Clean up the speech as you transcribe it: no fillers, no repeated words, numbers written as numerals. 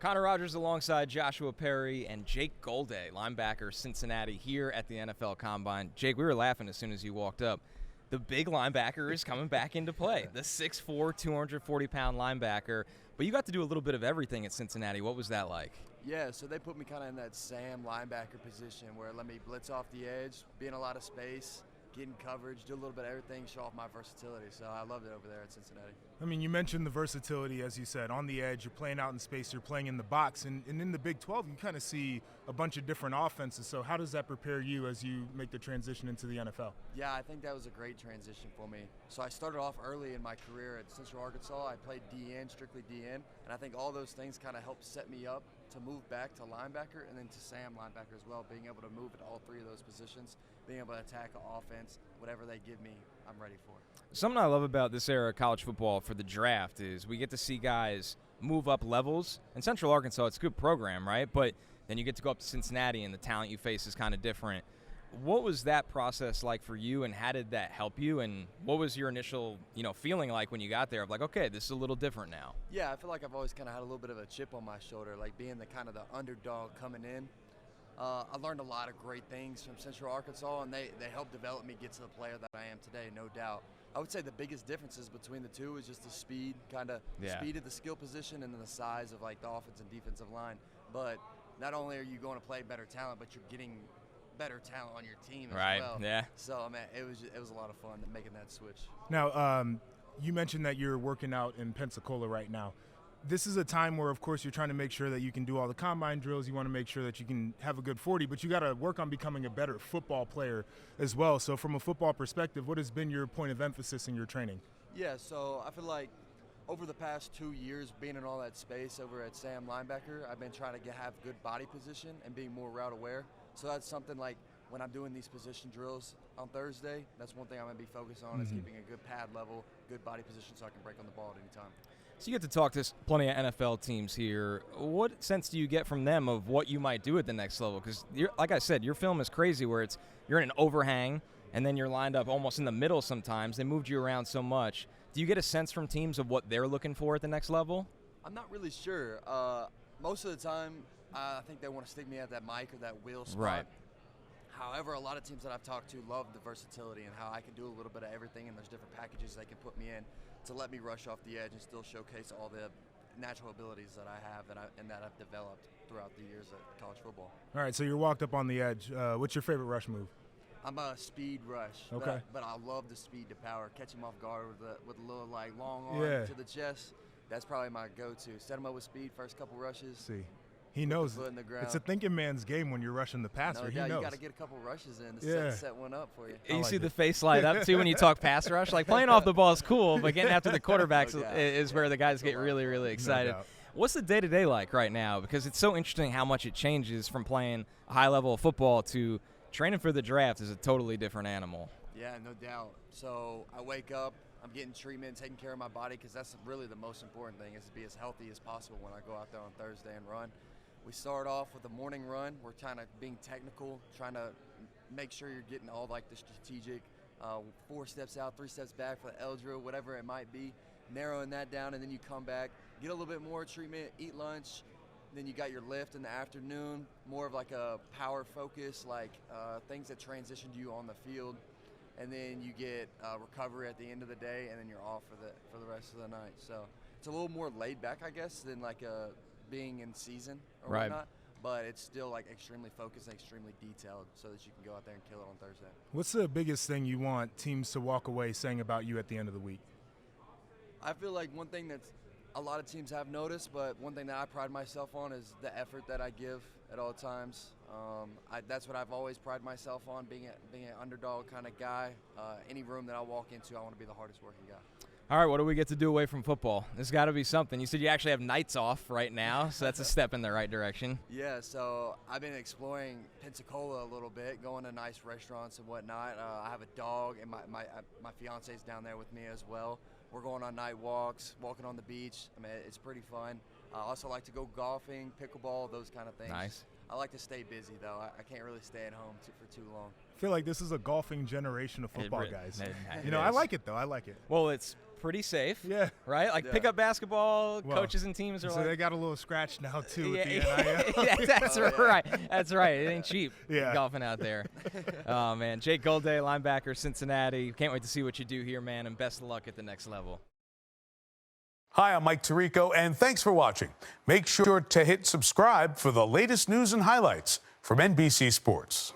Connor Rogers alongside Joshua Perry and Jake Golday, linebacker, Cincinnati, here at the NFL Combine. Jake, we were laughing as soon as you walked up. The big linebacker is coming back into play, the 6'4", 240-pound linebacker. But you got to do a little bit of everything at Cincinnati. What was that like? Yeah, so they put me kind of in that Sam linebacker position where let me blitz off the edge, be in a lot of space, get in coverage, do a little bit of everything, show off my versatility. So I loved it over there at Cincinnati. I mean, you mentioned the versatility, as you said, on the edge. You're playing out in space. You're playing in the box. And in the Big 12, you kind of see a bunch of different offenses. So how does that prepare you as you make the transition into the NFL? Yeah, I think that was a great transition for me. So I started off early in my career at Central Arkansas. I played DN, strictly DN. And I think all those things kind of helped set me up to move back to linebacker and then to Sam linebacker as well, being able to move at all three of those positions, being able to attack an offense, whatever they give me, I'm ready for. Something I love about this era of college football for the draft is we get to see guys move up levels. In Central Arkansas, it's a good program, right? But then you get to go up to Cincinnati, and the talent you face is kind of different. What was that process like for you, and how did that help you? And what was your initial, feeling like when you got there of like, okay, this is a little different now? Yeah, I feel like I've always kind of had a little bit of a chip on my shoulder, like being the kind of the underdog coming in. I learned a lot of great things from Central Arkansas, and they helped develop me get to the player that I am today, no doubt. I would say the biggest differences between the two is just the speed, speed at the skill position, and then the size of like the offensive and defensive line. But not only are you going to play better talent, but you're getting better talent on your team as well. Right, yeah. So, man, it was a lot of fun making that switch. Now, you mentioned that you're working out in Pensacola right now. This is a time where, of course, you're trying to make sure that you can do all the combine drills. You want to make sure that you can have a good 40, but you got to work on becoming a better football player as well. So from a football perspective, what has been your point of emphasis in your training? Yeah, so I feel like over the past 2 years being in all that space over at Sam linebacker, I've been trying to have good body position and being more route aware. So that's something like when I'm doing these position drills on Thursday, that's one thing I'm going to be focused on is keeping a good pad level, good body position so I can break on the ball at any time. So you get to talk to plenty of NFL teams here. What sense do you get from them of what you might do at the next level? Because, like I said, your film is crazy where you're in an overhang and then you're lined up almost in the middle sometimes. They moved you around so much. Do you get a sense from teams of what they're looking for at the next level? I'm not really sure. Most of the time, I think they want to stick me at that mic or that wheel spot. Right. However, a lot of teams that I've talked to love the versatility and how I can do a little bit of everything, and there's different packages they can put me in to let me rush off the edge and still showcase all the natural abilities that I have and that I've developed throughout the years at college football. All right, so you're walked up on the edge. What's your favorite rush move? I'm a speed rush. Okay. But I love the speed to power. Catch him off guard with a little long arm to the chest. That's probably my go-to. Set him up with speed, first couple rushes. See. He knows. Foot in the ground. It's a thinking man's game when you're rushing the passer. No he doubt, knows. you got to get a couple rushes in to set one up for you. You like see it. the face light up, too, when you talk pass rush. Like, playing off the ball is cool, but getting after the quarterbacks is where the guys get really, really excited. No doubt. What's the day-to-day like right now? Because it's so interesting how much it changes from playing a high level of football to training for the draft is a totally different animal. Yeah, no doubt. So I wake up, I'm getting treatment, taking care of my body, because that's really the most important thing is to be as healthy as possible when I go out there on Thursday and run. We start off with a morning run. We're kind of being technical, trying to make sure you're getting all like the strategic 4 steps out, 3 steps back for the L drill, whatever it might be, narrowing that down, and then you come back, get a little bit more treatment, eat lunch, then you got your lift in the afternoon, more of like a power focus, like things that transitioned you on the field, and then you get recovery at the end of the day, and then you're off for the rest of the night. So it's a little more laid back, I guess, than like being in season or whatnot, but it's still like extremely focused and extremely detailed so that you can go out there and kill it on Thursday. What's the biggest thing you want teams to walk away saying about you at the end of the week? I feel like one thing that a lot of teams have noticed, but one thing that I pride myself on is the effort that I give at all times. That's what I've always prided myself on, being an underdog kind of guy. Any room that I walk into, I want to be the hardest working guy. All right, what do we get to do away from football? There's got to be something. You said you actually have nights off right now, so that's a step in the right direction. Yeah, so I've been exploring Pensacola a little bit, going to nice restaurants and whatnot. I have a dog, and my fiance's down there with me as well. We're going on night walks, walking on the beach. I mean, it's pretty fun. I also like to go golfing, pickleball, those kind of things. Nice. I like to stay busy, though. I can't really stay at home for too long. I feel like this is a golfing generation of football guys. It I is. like it, though. I like it. Well, it's pretty safe. Yeah. Right? Like Yeah. pickup basketball, Well, coaches and teams are So like. they got a little scratch now too with the yeah, NIL. yeah, that's Oh, yeah. right. That's right. It ain't cheap Yeah. golfing out there. Oh, man. Jake Golday, linebacker, Cincinnati. Can't wait to see what you do here, man, and best of luck at the next level. Hi, I'm Mike Tirico, and thanks for watching. Make sure to hit subscribe for the latest news and highlights from NBC Sports.